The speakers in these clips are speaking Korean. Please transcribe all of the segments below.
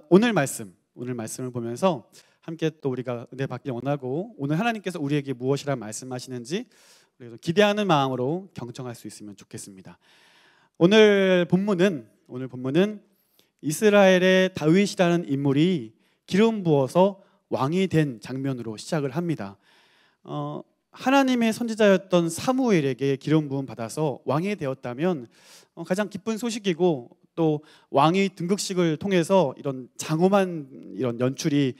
오늘 말씀을 보면서 함께 또 우리가 은혜 받기 원하고 오늘 하나님께서 우리에게 무엇이라 말씀하시는지 기대하는 마음으로 경청할 수 있으면 좋겠습니다. 오늘 본문은 이스라엘의 다윗이라는 인물이 기름 부어서 왕이 된 장면으로 시작을 합니다. 하나님의 선지자였던 사무엘에게 기름 부음 받아서 왕이 되었다면 가장 기쁜 소식이고, 또 왕이 등극식을 통해서 이런 장엄한 이런 연출이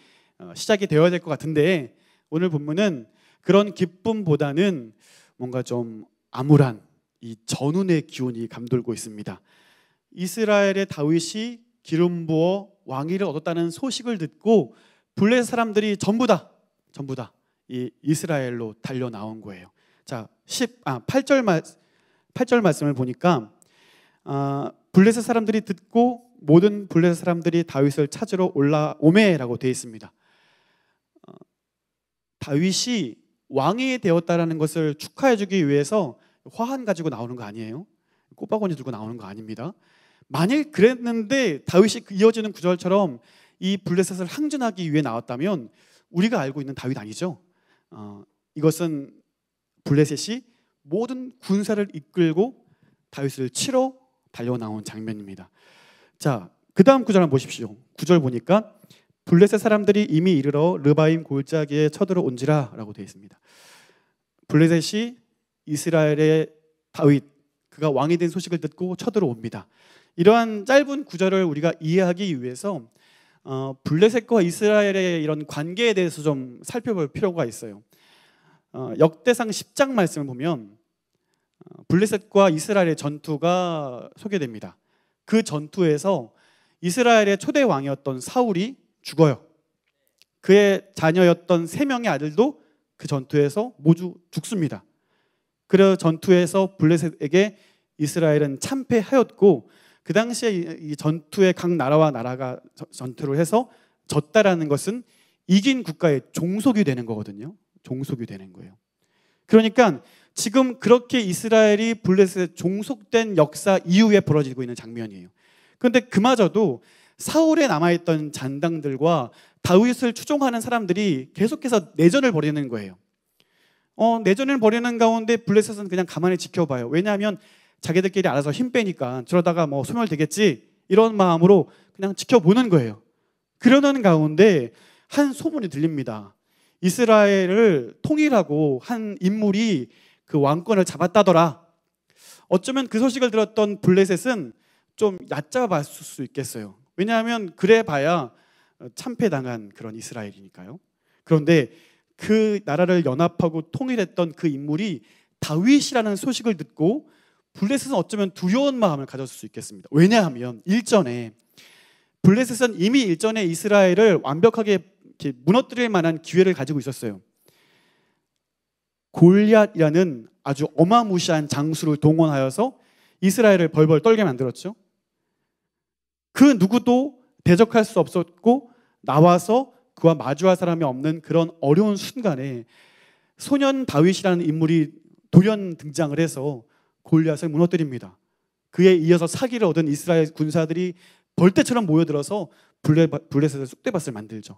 시작이 되어야 될 것 같은데, 오늘 본문은 그런 기쁨보다는 뭔가 좀 암울한 이 전운의 기운이 감돌고 있습니다. 이스라엘의 다윗이 기름 부어 왕위를 얻었다는 소식을 듣고 블레셋 사람들이 전부 다 이 이스라엘로 달려 나온 거예요. 자, 8절 말씀을 보니까 블레셋 사람들이 듣고 모든 블레셋 사람들이 다윗을 찾으러 올라오매라고 되어 있습니다. 다윗이 왕이 되었다라는 것을 축하해주기 위해서 화환 가지고 나오는 거 아니에요? 꽃바구니 들고 나오는 거 아닙니다. 만일 그랬는데 다윗이 이어지는 구절처럼 이 블레셋을 항전하기 위해 나왔다면 우리가 알고 있는 다윗 아니죠. 이것은 블레셋이 모든 군사를 이끌고 다윗을 치러 달려나온 장면입니다. 자, 그 다음 구절 한번 보십시오. 구절 보니까 블레셋 사람들이 이미 이르러 르바임 골짜기에 쳐들어온지라 라고 되어 있습니다. 블레셋이 이스라엘의 다윗, 그가 왕이 된 소식을 듣고 쳐들어옵니다. 이러한 짧은 구절을 우리가 이해하기 위해서 블레셋과 이스라엘의 이런 관계에 대해서 좀 살펴볼 필요가 있어요. 역대상 10장 말씀을 보면 블레셋과 이스라엘의 전투가 소개됩니다. 그 전투에서 이스라엘의 초대 왕이었던 사울이 죽어요. 그의 자녀였던 3명의 아들도 그 전투에서 모두 죽습니다. 그 전투에서 블레셋에게 이스라엘은 참패하였고, 그 당시에 이 전투에 각 나라와 나라가 전투를 해서 졌다라는 것은 이긴 국가의 종속이 되는 거거든요. 종속이 되는 거예요. 그러니까 지금 그렇게 이스라엘이 블레셋에 종속된 역사 이후에 벌어지고 있는 장면이에요. 그런데 그마저도 사울에 남아있던 잔당들과 다윗을 추종하는 사람들이 계속해서 내전을 벌이는 거예요. 내전을 벌이는 가운데 블레셋은 그냥 가만히 지켜봐요. 왜냐하면 자기들끼리 알아서 힘 빼니까 저러다가 뭐 소멸되겠지, 이런 마음으로 그냥 지켜보는 거예요. 그러는 가운데 한 소문이 들립니다. 이스라엘을 통일하고 한 인물이 그 왕권을 잡았다더라. 어쩌면 그 소식을 들었던 블레셋은 좀 얕잡았을 수 있겠어요. 왜냐하면 그래 봐야 참패당한 그런 이스라엘이니까요. 그런데 그 나라를 연합하고 통일했던 그 인물이 다윗이라는 소식을 듣고 블레셋은 어쩌면 두려운 마음을 가졌을 수 있겠습니다. 왜냐하면 블레셋은 이미 일전에 이스라엘을 완벽하게 이렇게 무너뜨릴 만한 기회를 가지고 있었어요. 골리앗이라는 아주 어마무시한 장수를 동원하여서 이스라엘을 벌벌 떨게 만들었죠. 그 누구도 대적할 수 없었고, 나와서 그와 마주할 사람이 없는 그런 어려운 순간에 소년 다윗이라는 인물이 돌연 등장을 해서 골리앗을 무너뜨립니다. 그에 이어서 사기를 얻은 이스라엘 군사들이 벌떼처럼 모여들어서 블레셋의 쑥대밭을 만들죠.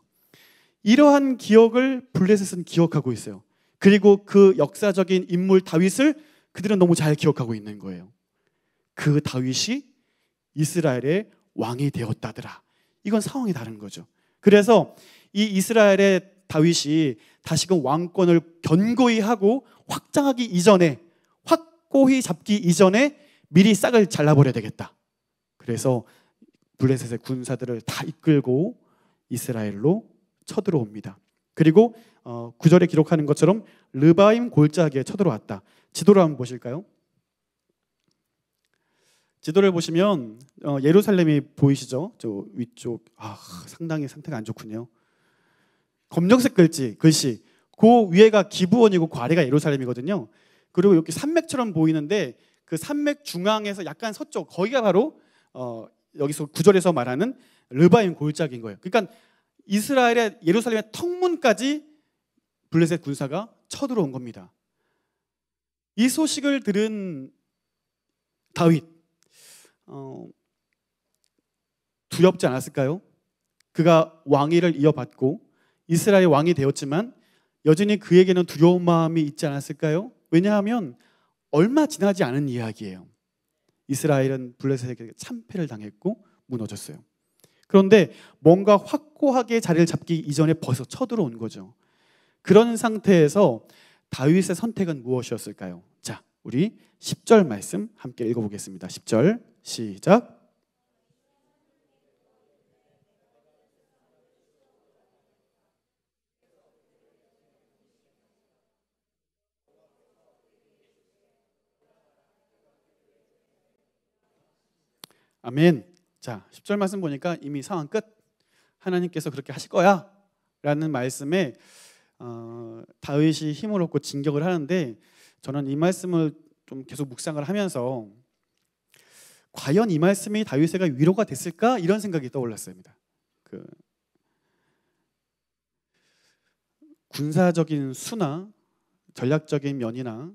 이러한 기억을 블레셋은 기억하고 있어요. 그리고 그 역사적인 인물 다윗을 그들은 너무 잘 기억하고 있는 거예요. 그 다윗이 이스라엘의 왕이 되었다더라. 이건 상황이 다른 거죠. 그래서 이 이스라엘의 다윗이 다시금 왕권을 견고히 하고 확장하기 이전에, 확고히 잡기 이전에 미리 싹을 잘라버려야 되겠다. 그래서 블레셋의 군사들을 다 이끌고 이스라엘로 쳐들어옵니다. 그리고 9절에 기록하는 것처럼 르바임 골짜기에 쳐들어왔다. 지도를 한번 보실까요? 지도를 보시면 예루살렘이 보이시죠? 저 위쪽. 상당히 상태가 안 좋군요. 검정색 글씨. 그 위에가 기브온이고 그 아래가 예루살렘이거든요. 그리고 이렇게 산맥처럼 보이는데 그 산맥 중앙에서 약간 서쪽, 거기가 바로 여기서 구절에서 말하는 르바임 골짜기인 거예요. 그러니까 이스라엘의 예루살렘의 턱문까지 블레셋 군사가 쳐들어온 겁니다. 이 소식을 들은 다윗, 두렵지 않았을까요? 그가 왕위를 이어받고 이스라엘 왕이 되었지만 여전히 그에게는 두려운 마음이 있지 않았을까요? 왜냐하면 얼마 지나지 않은 이야기예요. 이스라엘은 블레셋에게 참패를 당했고 무너졌어요. 그런데 뭔가 확고하게 자리를 잡기 이전에 벌써 쳐들어온 거죠. 그런 상태에서 다윗의 선택은 무엇이었을까요? 자, 우리 10절 말씀 함께 읽어보겠습니다. 10절 시작. 아멘. 자, 10절 말씀 보니까 이미 상황 끝. 하나님께서 그렇게 하실 거야 라는 말씀에 다윗이 힘을 얻고 진격을 하는데, 저는 이 말씀을 좀 계속 묵상을 하면서 과연 이 말씀이 다윗에게 위로가 됐을까? 이런 생각이 떠올랐습니다. 그 군사적인 수나 전략적인 면이나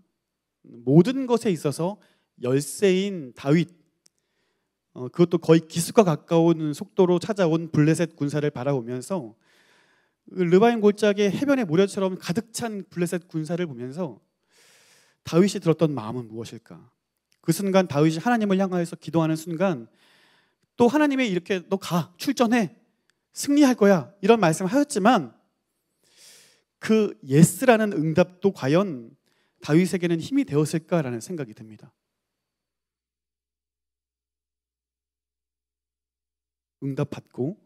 모든 것에 있어서 열세인 다윗, 그것도 거의 기습과 가까운 속도로 찾아온 블레셋 군사를 바라보면서 르바임 골짜기 해변의 모래처럼 가득 찬 블레셋 군사를 보면서 다윗이 들었던 마음은 무엇일까? 그 순간 다윗이 하나님을 향하여서 기도하는 순간 또 하나님이 이렇게 너 가, 출전해, 승리할 거야 이런 말씀을 하셨지만 그 예스라는 응답도 과연 다윗에게는 힘이 되었을까라는 생각이 듭니다. 응답받고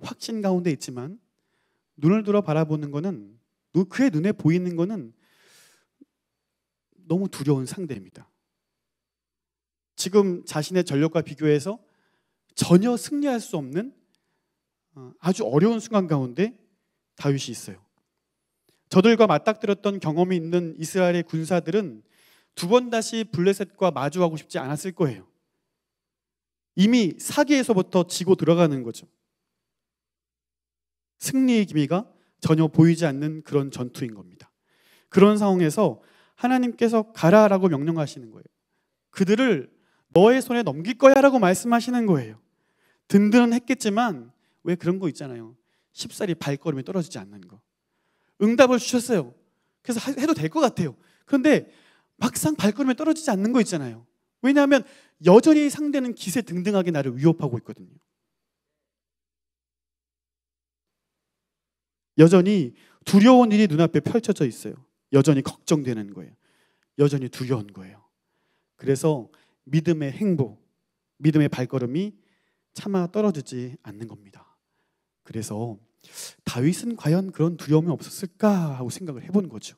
확신 가운데 있지만 눈을 들어 바라보는 거는, 그의 눈에 보이는 거는 너무 두려운 상대입니다. 지금 자신의 전력과 비교해서 전혀 승리할 수 없는 아주 어려운 순간 가운데 다윗이 있어요. 저들과 맞닥뜨렸던 경험이 있는 이스라엘의 군사들은 두 번 다시 블레셋과 마주하고 싶지 않았을 거예요. 이미 사기에서부터 지고 들어가는 거죠. 승리의 기미가 전혀 보이지 않는 그런 전투인 겁니다. 그런 상황에서 하나님께서 가라라고 명령하시는 거예요. 그들을 너의 손에 넘길 거야 라고 말씀하시는 거예요. 든든했겠지만 왜 그런 거 있잖아요. 쉽사리 발걸음이 떨어지지 않는 거. 응답을 주셨어요. 그래서 해도 될 것 같아요. 그런데 막상 발걸음이 떨어지지 않는 거 있잖아요. 왜냐하면 여전히 상대는 기세 등등하게 나를 위협하고 있거든요. 여전히 두려운 일이 눈앞에 펼쳐져 있어요. 여전히 걱정되는 거예요. 여전히 두려운 거예요. 그래서 믿음의 행보, 믿음의 발걸음이 차마 떨어지지 않는 겁니다. 그래서 다윗은 과연 그런 두려움이 없었을까 하고 생각을 해본 거죠.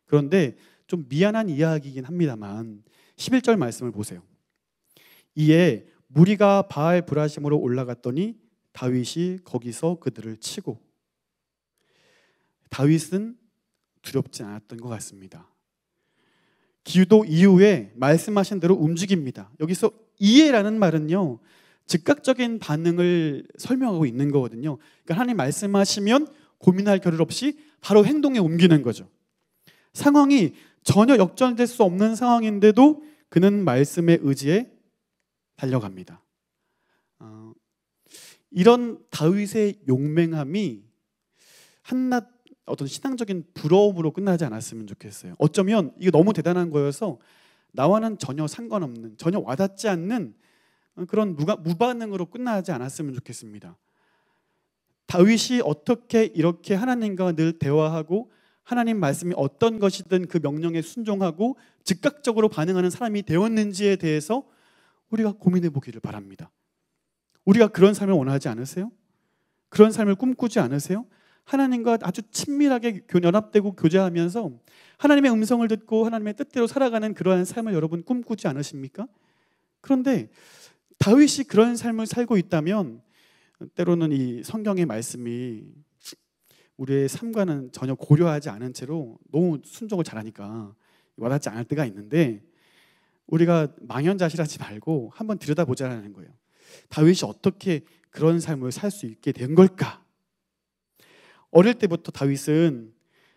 그런데 좀 미안한 이야기이긴 합니다만 11절 말씀을 보세요. 이에 무리가 바알 브라심으로 올라갔더니 다윗이 거기서 그들을 치고. 다윗은 두렵지 않았던 것 같습니다. 기도 이후에 말씀하신 대로 움직입니다. 여기서 이해라는 말은요, 즉각적인 반응을 설명하고 있는 거거든요. 그러니까 하나님 말씀하시면 고민할 겨를 없이 바로 행동에 옮기는 거죠. 상황이 전혀 역전될 수 없는 상황인데도 그는 말씀의 의지에 달려갑니다. 이런 다윗의 용맹함이 한낱 어떤 신앙적인 부러움으로 끝나지 않았으면 좋겠어요. 어쩌면 이게 너무 대단한 거여서 나와는 전혀 상관없는, 전혀 와닿지 않는 그런 무반응으로 끝나지 않았으면 좋겠습니다. 다윗이 어떻게 이렇게 하나님과 늘 대화하고 하나님 말씀이 어떤 것이든 그 명령에 순종하고 즉각적으로 반응하는 사람이 되었는지에 대해서 우리가 고민해 보기를 바랍니다. 우리가 그런 삶을 원하지 않으세요? 그런 삶을 꿈꾸지 않으세요? 하나님과 아주 친밀하게 연합되고 교제하면서 하나님의 음성을 듣고 하나님의 뜻대로 살아가는 그러한 삶을 여러분 꿈꾸지 않으십니까? 그런데 다윗이 그런 삶을 살고 있다면 때로는 이 성경의 말씀이 우리의 삶과는 전혀 고려하지 않은 채로 너무 순종을 잘하니까 와닿지 않을 때가 있는데, 우리가 망연자실하지 말고 한번 들여다보자는 거예요. 다윗이 어떻게 그런 삶을 살 수 있게 된 걸까? 어릴 때부터 다윗은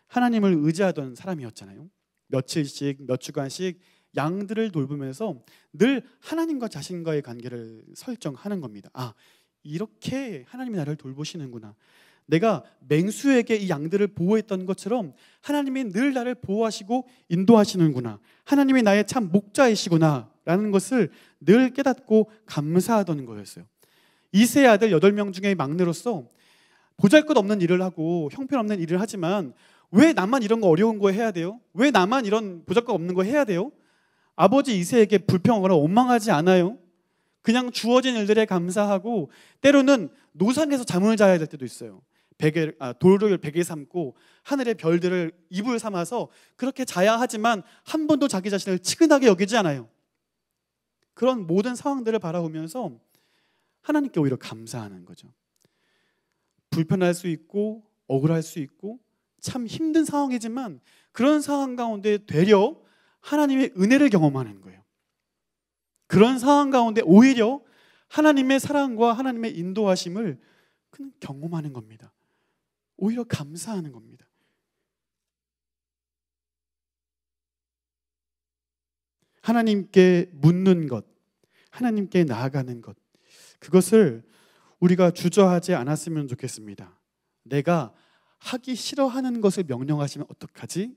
하나님을 의지하던 사람이었잖아요. 며칠씩, 몇 주간씩 양들을 돌보면서 늘 하나님과 자신과의 관계를 설정하는 겁니다. 이렇게 하나님이 나를 돌보시는구나. 내가 맹수에게 이 양들을 보호했던 것처럼 하나님이 늘 나를 보호하시고 인도하시는구나. 하나님이 나의 참 목자이시구나 라는 것을 늘 깨닫고 감사하던 거였어요. 이세의 아들 8명 중에 막내로서 보잘것없는 일을 하고 형편없는 일을 하지만 왜 나만 이런 거 어려운 거 해야 돼요? 왜 나만 이런 보잘것없는 거 해야 돼요? 아버지 이세에게 불평하거나 원망하지 않아요. 그냥 주어진 일들에 감사하고 때로는 노상에서 잠을 자야 될 때도 있어요. 돌을 베개 삼고 하늘의 별들을 이불 삼아서 그렇게 자야 하지만 한 번도 자기 자신을 측은하게 여기지 않아요. 그런 모든 상황들을 바라보면서 하나님께 오히려 감사하는 거죠. 불편할 수 있고 억울할 수 있고 참 힘든 상황이지만 그런 상황 가운데 되려 하나님의 은혜를 경험하는 거예요. 그런 상황 가운데 오히려 하나님의 사랑과 하나님의 인도하심을 그냥 경험하는 겁니다. 오히려 감사하는 겁니다. 하나님께 묻는 것, 하나님께 나아가는 것, 그것을 우리가 주저하지 않았으면 좋겠습니다. 내가 하기 싫어하는 것을 명령하시면 어떡하지?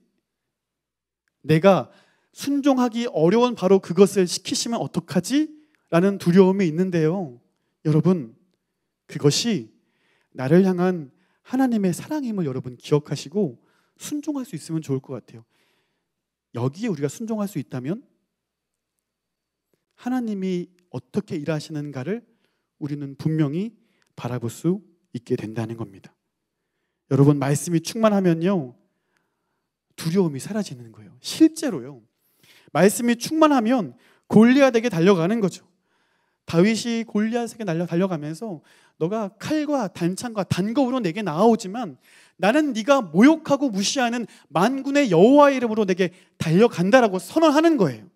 내가 순종하기 어려운 바로 그것을 시키시면 어떡하지? 라는 두려움이 있는데요. 여러분, 그것이 나를 향한 하나님의 사랑임을 여러분 기억하시고 순종할 수 있으면 좋을 것 같아요. 여기에 우리가 순종할 수 있다면 하나님이 어떻게 일하시는가를 우리는 분명히 바라볼 수 있게 된다는 겁니다. 여러분, 말씀이 충만하면요, 두려움이 사라지는 거예요. 실제로요. 말씀이 충만하면 골리앗에게 달려가는 거죠. 다윗이 골리앗에게 달려가면서 너가 칼과 단창과 단거우로 내게 나아오지만 나는 네가 모욕하고 무시하는 만군의 여호와의 이름으로 내게 달려간다라고 선언하는 거예요.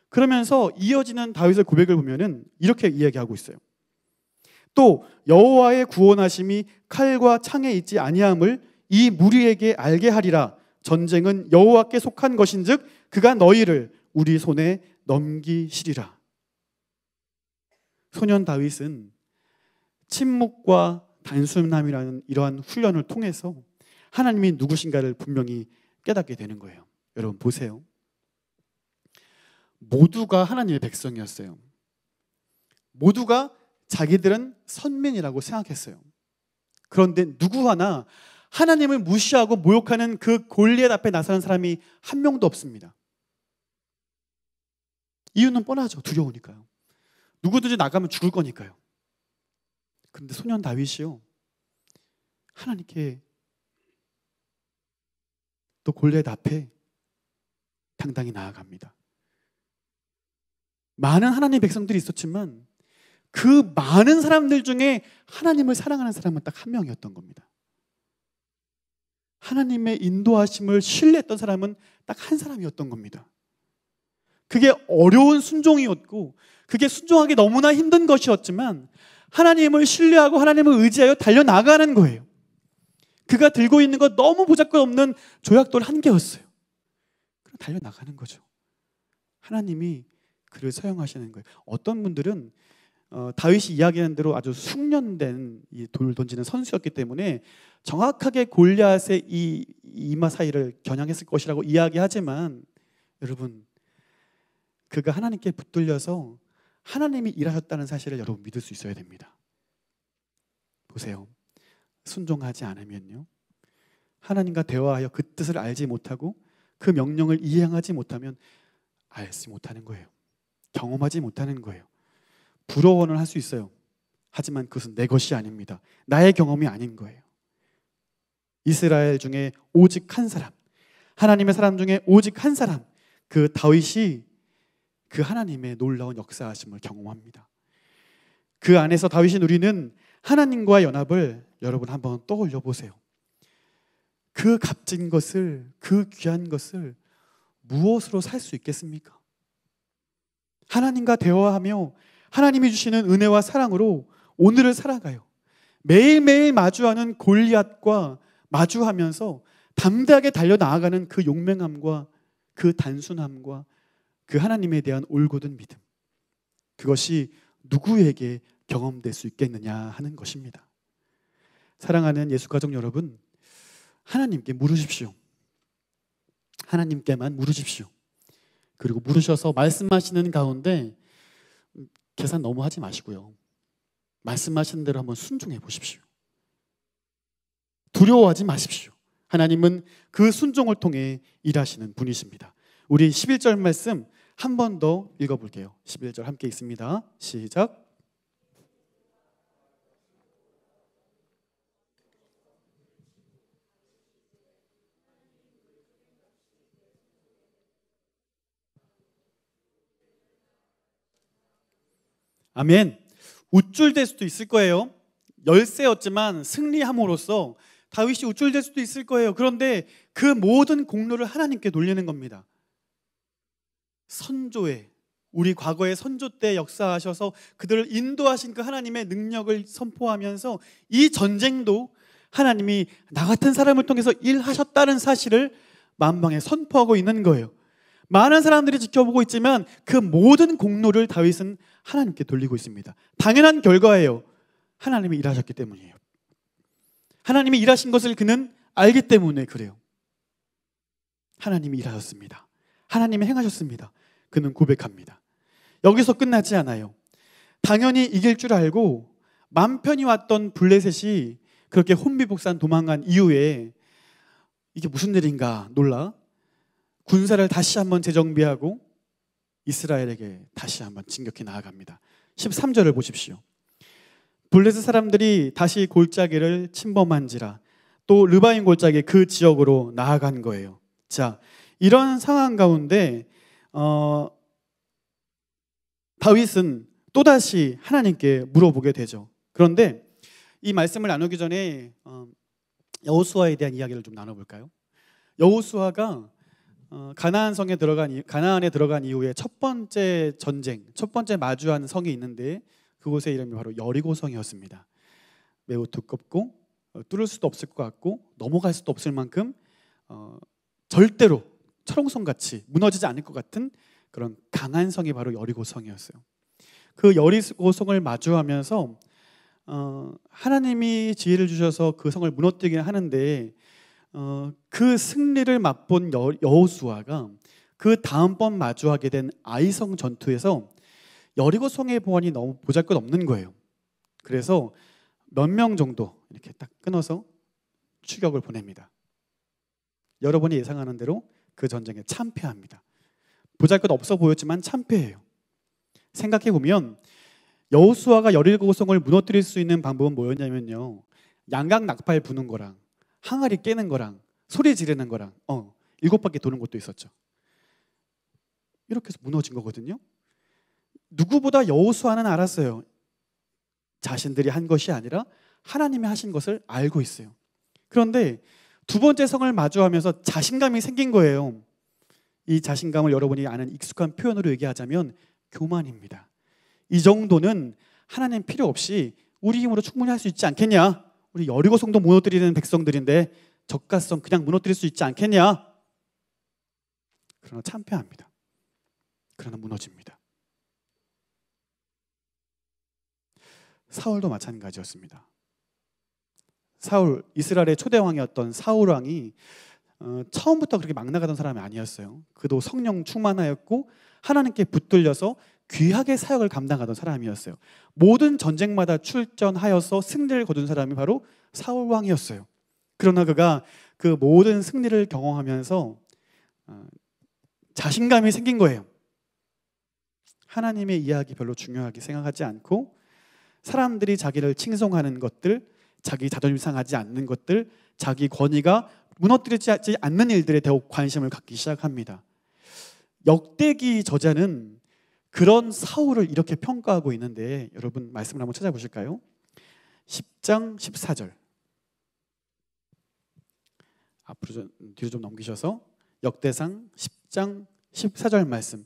그러면서 이어지는 다윗의 고백을 보면은 이렇게 이야기하고 있어요. 또 여호와의 구원하심이 칼과 창에 있지 아니함을 이 무리에게 알게 하리라. 전쟁은 여호와께 속한 것인즉 그가 너희를 우리 손에 넘기시리라. 소년 다윗은 침묵과 단순함이라는 이러한 훈련을 통해서 하나님이 누구신가를 분명히 깨닫게 되는 거예요. 여러분 보세요. 모두가 하나님의 백성이었어요. 모두가 자기들은 선민이라고 생각했어요. 그런데 누구 하나 하나님을 무시하고 모욕하는 그 골리앗 앞에 나서는 사람이 한 명도 없습니다. 이유는 뻔하죠. 두려우니까요. 누구든지 나가면 죽을 거니까요. 그런데 소년 다윗이요, 하나님께 또 골리앗 앞에 당당히 나아갑니다. 많은 하나님의 백성들이 있었지만 그 많은 사람들 중에 하나님을 사랑하는 사람은 딱 한 명이었던 겁니다. 하나님의 인도하심을 신뢰했던 사람은 딱 한 사람이었던 겁니다. 그게 어려운 순종이었고 그게 순종하기 너무나 힘든 것이었지만 하나님을 신뢰하고 하나님을 의지하여 달려나가는 거예요. 그가 들고 있는 것 너무 보잘것없는 조약돌 한 개였어요. 달려나가는 거죠. 하나님이 그를 사용하시는 거예요. 어떤 분들은 다윗이 이야기하는 대로 아주 숙련된 이 돌 던지는 선수였기 때문에 정확하게 골리앗의 이 이마 사이를 겨냥했을 것이라고 이야기하지만 여러분, 그가 하나님께 붙들려서 하나님이 일하셨다는 사실을 여러분 믿을 수 있어야 됩니다. 보세요. 순종하지 않으면요, 하나님과 대화하여 그 뜻을 알지 못하고 그 명령을 이행하지 못하면 알지 못하는 거예요. 경험하지 못하는 거예요. 부러워는 할 수 있어요. 하지만 그것은 내 것이 아닙니다. 나의 경험이 아닌 거예요. 이스라엘 중에 오직 한 사람, 하나님의 사람 중에 오직 한 사람, 그 다윗이 그 하나님의 놀라운 역사하심을 경험합니다. 그 안에서 다윗이 누리는 하나님과의 연합을 여러분 한번 떠올려 보세요. 그 값진 것을, 그 귀한 것을 무엇으로 살 수 있겠습니까? 하나님과 대화하며 하나님이 주시는 은혜와 사랑으로 오늘을 살아가요. 매일매일 마주하는 골리앗과 마주하면서 담대하게 달려나아가는 그 용맹함과 그 단순함과 그 하나님에 대한 올곧은 믿음, 그것이 누구에게 경험될 수 있겠느냐 하는 것입니다. 사랑하는 예수 가족 여러분, 하나님께 물으십시오. 하나님께만 물으십시오. 그리고 물으셔서 말씀하시는 가운데 계산 너무 하지 마시고요. 말씀하시는 대로 한번 순종해 보십시오. 두려워하지 마십시오. 하나님은 그 순종을 통해 일하시는 분이십니다. 우리 11절 말씀 한 번 더 읽어볼게요. 11절 함께 읽습니다. 시작. 아멘. 우쭐될 수도 있을 거예요. 열세였지만 승리함으로써 다윗이 우쭐될 수도 있을 거예요. 그런데 그 모든 공로를 하나님께 돌리는 겁니다. 선조에, 우리 과거의 선조 때 역사하셔서 그들을 인도하신 그 하나님의 능력을 선포하면서 이 전쟁도 하나님이 나 같은 사람을 통해서 일하셨다는 사실을 만방에 선포하고 있는 거예요. 많은 사람들이 지켜보고 있지만 그 모든 공로를 다윗은 하나님께 돌리고 있습니다. 당연한 결과예요. 하나님이 일하셨기 때문이에요. 하나님이 일하신 것을 그는 알기 때문에 그래요. 하나님이 일하셨습니다. 하나님이 행하셨습니다. 그는 고백합니다. 여기서 끝나지 않아요. 당연히 이길 줄 알고 맘 편히 왔던 블레셋이 그렇게 혼비복산 도망간 이후에 이게 무슨 일인가 놀라 군사를 다시 한번 재정비하고 이스라엘에게 다시 한번 진격해 나아갑니다. 13절을 보십시오. 블레셋 사람들이 다시 골짜기를 침범한지라 또 르바임 골짜기 그 지역으로 나아간 거예요. 자, 이런 상황 가운데 다윗은 또다시 하나님께 물어보게 되죠. 그런데 이 말씀을 나누기 전에 여호수아에 대한 이야기를 좀 나눠볼까요? 여호수아가 가나안에 들어간 이후에 첫 번째 전쟁, 첫 번째 마주한 성이 있는데 그곳의 이름이 바로 여리고성이었습니다. 매우 두껍고 뚫을 수도 없을 것 같고 넘어갈 수도 없을 만큼 절대로 철옹성같이 무너지지 않을 것 같은 그런 강한 성이 바로 여리고성이었어요. 그 여리고성을 마주하면서 하나님이 지혜를 주셔서 그 성을 무너뜨리긴 하는데 그 승리를 맛본 여호수아가 그 다음번 마주하게 된 아이성 전투에서 여리고성의 보안이 너무 보잘것없는 거예요. 그래서 몇 명 정도 이렇게 딱 끊어서 추격을 보냅니다. 여러분이 예상하는 대로 그 전쟁에 참패합니다. 보잘것없어 보였지만 참패해요. 생각해보면 여호수아가 여리고성을 무너뜨릴 수 있는 방법은 뭐였냐면요, 양각 낙팔 부는 거랑 항아리 깨는 거랑 소리 지르는 거랑 7바퀴 도는 것도 있었죠. 이렇게 해서 무너진 거거든요. 누구보다 여호수아는 알았어요. 자신들이 한 것이 아니라 하나님이 하신 것을 알고 있어요. 그런데 두 번째 성을 마주하면서 자신감이 생긴 거예요. 이 자신감을 여러분이 아는 익숙한 표현으로 얘기하자면 교만입니다. 이 정도는 하나님 필요 없이 우리 힘으로 충분히 할 수 있지 않겠냐? 우리 여리고성도 무너뜨리는 백성들인데 저가성 그냥 무너뜨릴 수 있지 않겠냐? 그러나 참패합니다. 그러나 무너집니다. 사울도 마찬가지였습니다. 사울, 이스라엘의 초대 왕이었던 사울 왕이 처음부터 그렇게 막 나가던 사람이 아니었어요. 그도 성령 충만하였고 하나님께 붙들려서 귀하게 사역을 감당하던 사람이었어요. 모든 전쟁마다 출전하여서 승리를 거둔 사람이 바로 사울 왕이었어요. 그러나 그가 그 모든 승리를 경험하면서 자신감이 생긴 거예요. 하나님의 이야기 별로 중요하게 생각하지 않고 사람들이 자기를 칭송하는 것들, 자기 자존심 상하지 않는 것들, 자기 권위가 무너뜨리지 않는 일들에 더욱 관심을 갖기 시작합니다. 역대기 저자는 그런 사울을 이렇게 평가하고 있는데 여러분 말씀을 한번 찾아보실까요? 10장 14절 앞으로 뒤로 좀 넘기셔서 역대상 10장 14절 말씀.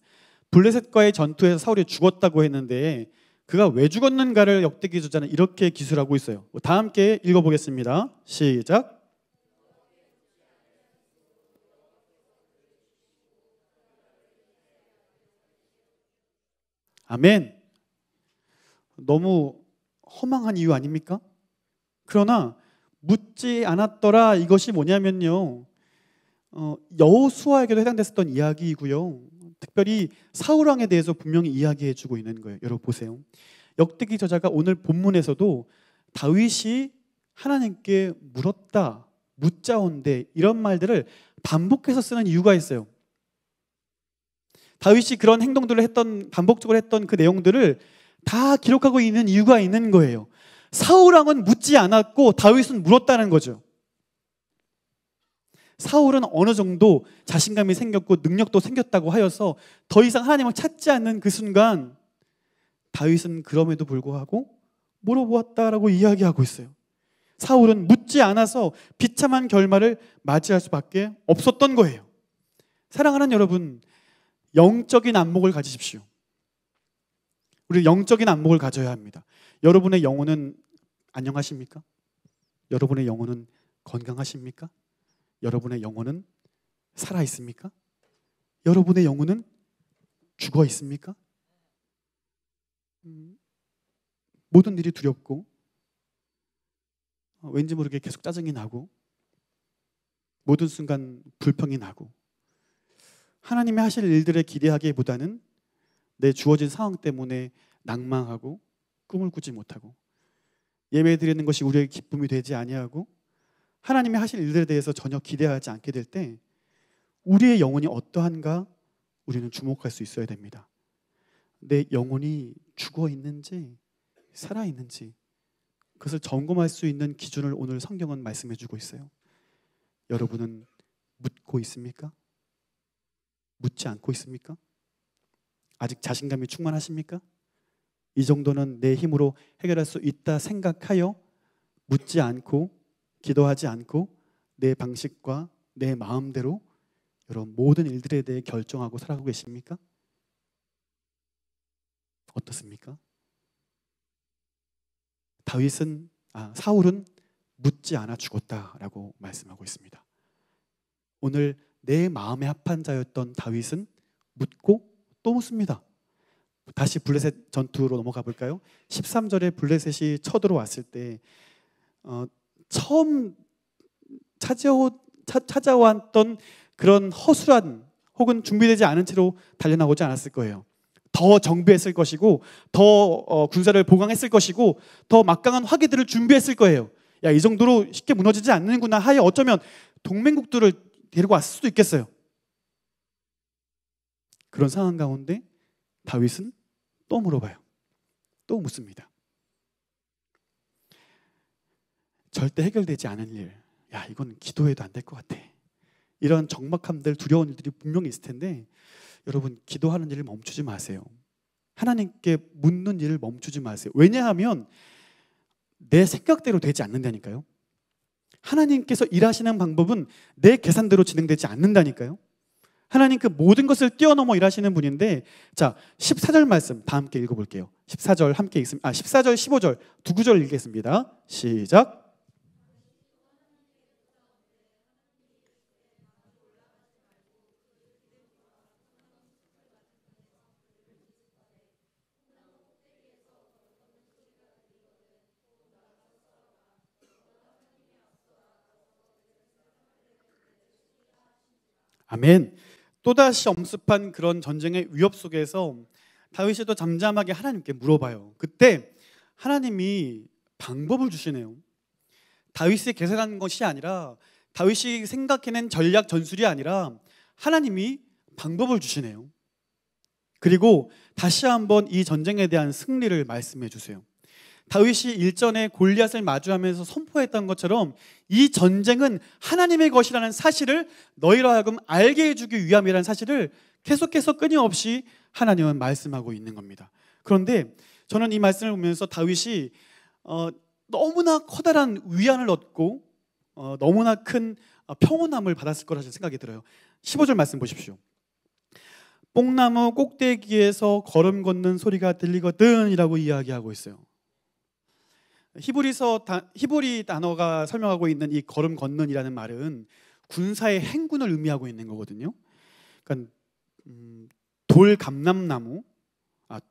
블레셋과의 전투에서 사울이 죽었다고 했는데 그가 왜 죽었는가를 역대기 저자는 이렇게 기술하고 있어요. 다 함께 읽어보겠습니다. 시작. 아멘. 너무 허망한 이유 아닙니까? 그러나 묻지 않았더라, 이것이 뭐냐면요, 여호수아에게도 해당됐었던 이야기이고요, 특별히 사울 왕에 대해서 분명히 이야기해주고 있는 거예요. 여러분 보세요. 역대기 저자가 오늘 본문에서도 다윗이 하나님께 물었다, 묻자온데, 이런 말들을 반복해서 쓰는 이유가 있어요. 다윗이 그런 행동들을 반복적으로 했던 그 내용들을 다 기록하고 있는 이유가 있는 거예요. 사울 왕은 묻지 않았고 다윗은 물었다는 거죠. 사울은 어느 정도 자신감이 생겼고 능력도 생겼다고 하여서 더 이상 하나님을 찾지 않는 그 순간, 다윗은 그럼에도 불구하고 물어보았다라고 이야기하고 있어요. 사울은 묻지 않아서 비참한 결말을 맞이할 수밖에 없었던 거예요. 사랑하는 여러분, 영적인 안목을 가지십시오. 우리 영적인 안목을 가져야 합니다. 여러분의 영혼은 안녕하십니까? 여러분의 영혼은 건강하십니까? 여러분의 영혼은 살아 있습니까? 여러분의 영혼은 죽어 있습니까? 모든 일이 두렵고 왠지 모르게 계속 짜증이 나고 모든 순간 불평이 나고, 하나님이 하실 일들에 기대하기보다는 내 주어진 상황 때문에 낭망하고 꿈을 꾸지 못하고, 예배 드리는 것이 우리의 기쁨이 되지 아니하고 하나님이 하실 일들에 대해서 전혀 기대하지 않게 될 때 우리의 영혼이 어떠한가 우리는 주목할 수 있어야 됩니다. 내 영혼이 죽어 있는지 살아 있는지, 그것을 점검할 수 있는 기준을 오늘 성경은 말씀해 주고 있어요. 여러분은 묻고 있습니까? 묻지 않고 있습니까? 아직 자신감이 충만하십니까? 이 정도는 내 힘으로 해결할 수 있다 생각하여 묻지 않고 기도하지 않고 내 방식과 내 마음대로 여러분 모든 일들에 대해 결정하고 살아가고 계십니까? 어떻습니까? 사울은 묻지 않아 죽었다라고 말씀하고 있습니다. 오늘 내 마음에 합한 자였던 다윗은 묻고 또 묻습니다. 다시 블레셋 전투로 넘어가 볼까요? 13절에 블레셋이 쳐들어왔을 때 처음 찾아왔던 그런 허술한 혹은 준비되지 않은 채로 달려나오지 않았을 거예요. 더 정비했을 것이고 더 군사를 보강했을 것이고 더 막강한 화기들을 준비했을 거예요. 야, 이 정도로 쉽게 무너지지 않는구나 하여 어쩌면 동맹국들을 데리고 왔을 수도 있겠어요. 그런 상황 가운데 다윗은 또 물어봐요. 또 묻습니다. 절대 해결되지 않은 일, 야, 이건 기도해도 안 될 것 같아. 이런 적막함들, 두려운 일들이 분명히 있을 텐데 여러분, 기도하는 일을 멈추지 마세요. 하나님께 묻는 일을 멈추지 마세요. 왜냐하면 내 생각대로 되지 않는다니까요. 하나님께서 일하시는 방법은 내 계산대로 진행되지 않는다니까요. 하나님 그 모든 것을 뛰어넘어 일하시는 분인데, 자, 14절 말씀 다 함께 읽어볼게요. 14절 함께 읽습니다. 14절 15절 두 구절 읽겠습니다. 시작. 아멘. 또다시 엄습한 그런 전쟁의 위협 속에서 다윗이 또 잠잠하게 하나님께 물어봐요. 그때 하나님이 방법을 주시네요. 다윗이 계산한 것이 아니라, 다윗이 생각해낸 전략 전술이 아니라 하나님이 방법을 주시네요. 그리고 다시 한번 이 전쟁에 대한 승리를 말씀해 주세요. 다윗이 일전에 골리앗을 마주하면서 선포했던 것처럼 이 전쟁은 하나님의 것이라는 사실을 너희로 하여금 알게 해주기 위함이라는 사실을 계속해서 끊임없이 하나님은 말씀하고 있는 겁니다. 그런데 저는 이 말씀을 보면서 다윗이 너무나 커다란 위안을 얻고 너무나 큰 평온함을 받았을 거라는 생각이 들어요. 15절 말씀 보십시오. 뽕나무 꼭대기에서 걸음 걷는 소리가 들리거든 이라고 이야기하고 있어요. 히브리 단어가 설명하고 있는 이 걸음 걷는이라는 말은 군사의 행군을 의미하고 있는 거거든요. 그러니까 돌 감람나무,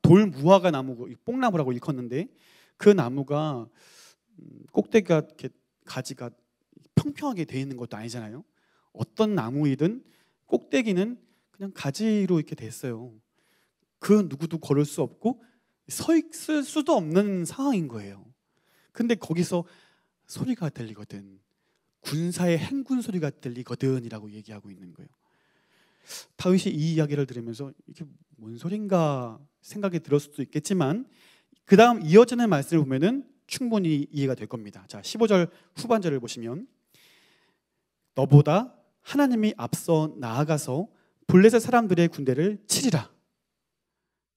돌 무화과 나무, 뽕나무라고 일컫는데 그 나무가 꼭대기가 이렇게 가지가 평평하게 돼 있는 것도 아니잖아요. 어떤 나무이든 꼭대기는 그냥 가지로 이렇게 됐어요. 그 누구도 걸을 수 없고 서 있을 수도 없는 상황인 거예요. 근데 거기서 소리가 들리거든. 군사의 행군 소리가 들리거든이라고 얘기하고 있는 거예요. 다윗이 이 이야기를 들으면서 이게 뭔 소린가 생각이 들었을 수도 있겠지만 그 다음 이어지는 말씀을 보면은 충분히 이해가 될 겁니다. 자, 15절 후반절을 보시면 너보다 하나님이 앞서 나아가서 블레셋 사람들의 군대를 치리라.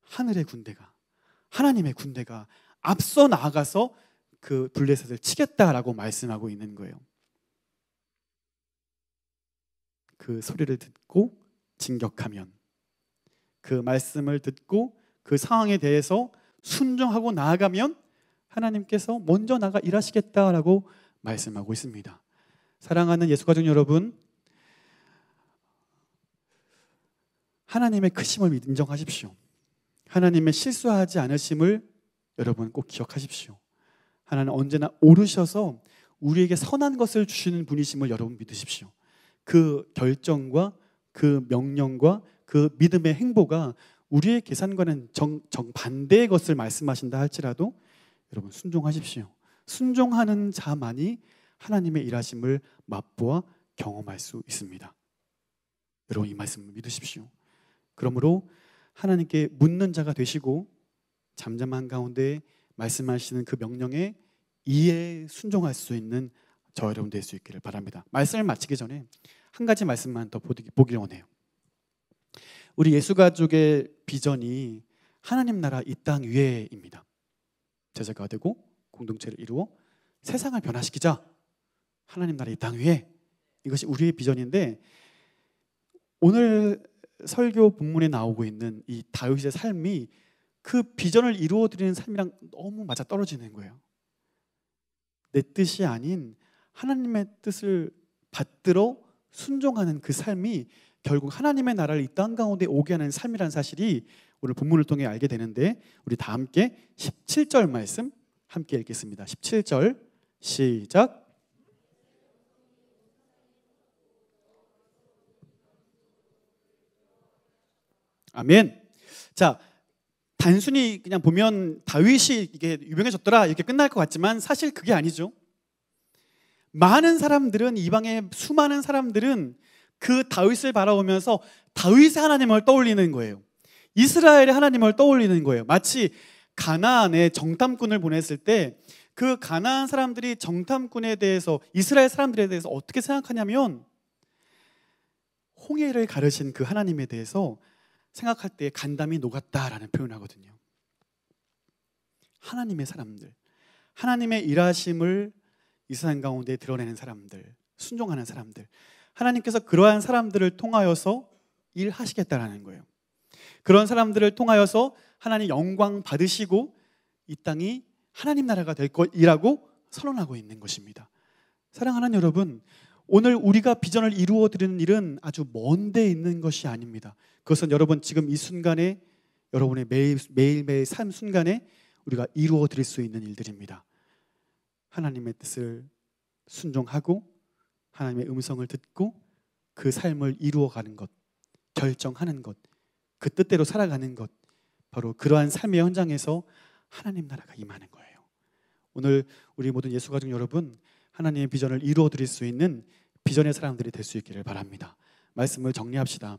하늘의 군대가, 하나님의 군대가 앞서 나아가서 그 블레셋을 치겠다라고 말씀하고 있는 거예요. 그 소리를 듣고 진격하면, 그 말씀을 듣고 그 상황에 대해서 순종하고 나아가면 하나님께서 먼저 나가 일하시겠다라고 말씀하고 있습니다. 사랑하는 예수 가족 여러분, 하나님의 크심을 인정하십시오. 하나님의 실수하지 않으심을 여러분 꼭 기억하십시오. 하나님 언제나 오르셔서 우리에게 선한 것을 주시는 분이심을 여러분 믿으십시오. 그 결정과 그 명령과 그 믿음의 행보가 우리의 계산과는 정반대의 것을 말씀하신다 할지라도 여러분 순종하십시오. 순종하는 자만이 하나님의 일하심을 맛보아 경험할 수 있습니다. 여러분 이 말씀을 믿으십시오. 그러므로 하나님께 묻는 자가 되시고 잠잠한 가운데 말씀하시는 그 명령에 이에 순종할 수 있는 저 여러분 될 수 있기를 바랍니다. 말씀을 마치기 전에 한 가지 말씀만 더 보길 원해요. 우리 예수가족의 비전이 하나님 나라 이 땅 위에입니다. 제자가 되고 공동체를 이루어 세상을 변화시키자. 하나님 나라 이 땅 위에, 이것이 우리의 비전인데 오늘 설교 본문에 나오고 있는 이 다윗의 삶이 그 비전을 이루어드리는 삶이랑 너무 맞아떨어지는 거예요. 내 뜻이 아닌 하나님의 뜻을 받들어 순종하는 그 삶이 결국 하나님의 나라를 이 땅 가운데 오게 하는 삶이라는 사실이 오늘 본문을 통해 알게 되는데, 우리 다 함께 17절 말씀 함께 읽겠습니다. 17절 시작. 아멘. 자, 단순히 그냥 보면 다윗이 이게 유명해졌더라 이렇게 끝날 것 같지만 사실 그게 아니죠. 많은 사람들은, 이방의 수많은 사람들은 그 다윗을 바라보면서 다윗의 하나님을 떠올리는 거예요. 이스라엘의 하나님을 떠올리는 거예요. 마치 가나안에 정탐꾼을 보냈을 때 그 가나안 사람들이 정탐꾼에 대해서, 이스라엘 사람들에 대해서 어떻게 생각하냐면 홍해를 가르신 그 하나님에 대해서 생각할 때 간담이 녹았다라는 표현을 하거든요. 하나님의 사람들, 하나님의 일하심을 이 세상 가운데 드러내는 사람들, 순종하는 사람들, 하나님께서 그러한 사람들을 통하여서 일하시겠다라는 거예요. 그런 사람들을 통하여서 하나님 영광 받으시고 이 땅이 하나님 나라가 될 것이라고 선언하고 있는 것입니다. 사랑하는 여러분, 오늘 우리가 비전을 이루어 드리는 일은 아주 먼 데 있는 것이 아닙니다. 그것은 여러분 지금 이 순간에, 여러분의 매일매일 삶 순간에 우리가 이루어 드릴 수 있는 일들입니다. 하나님의 뜻을 순종하고 하나님의 음성을 듣고 그 삶을 이루어가는 것, 결정하는 것, 그 뜻대로 살아가는 것, 바로 그러한 삶의 현장에서 하나님 나라가 임하는 거예요. 오늘 우리 모든 예수 가족 여러분, 하나님의 비전을 이루어 드릴 수 있는 비전의 사람들이 될 수 있기를 바랍니다. 말씀을 정리합시다.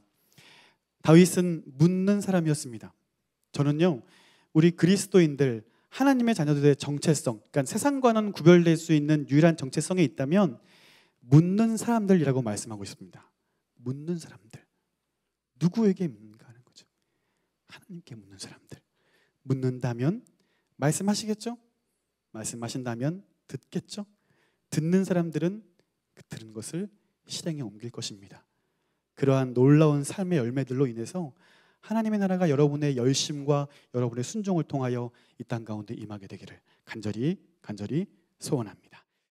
다윗은 묻는 사람이었습니다. 저는요, 우리 그리스도인들, 하나님의 자녀들의 정체성, 그러니까 세상과는 구별될 수 있는 유일한 정체성이 있다면 묻는 사람들이라고 말씀하고 있습니다. 묻는 사람들. 누구에게 묻는가 하는 거죠. 하나님께 묻는 사람들. 묻는다면 말씀하시겠죠? 말씀하신다면 듣겠죠? 듣는 사람들은 그 들은 것을 실행에 옮길 것입니다. 그러한 놀라운 삶의 열매들로 인해서 하나님의 나라가 여러분의 열심과 여러분의 순종을 통하여 이 땅 가운데 임하게 되기를 간절히 소원합니다.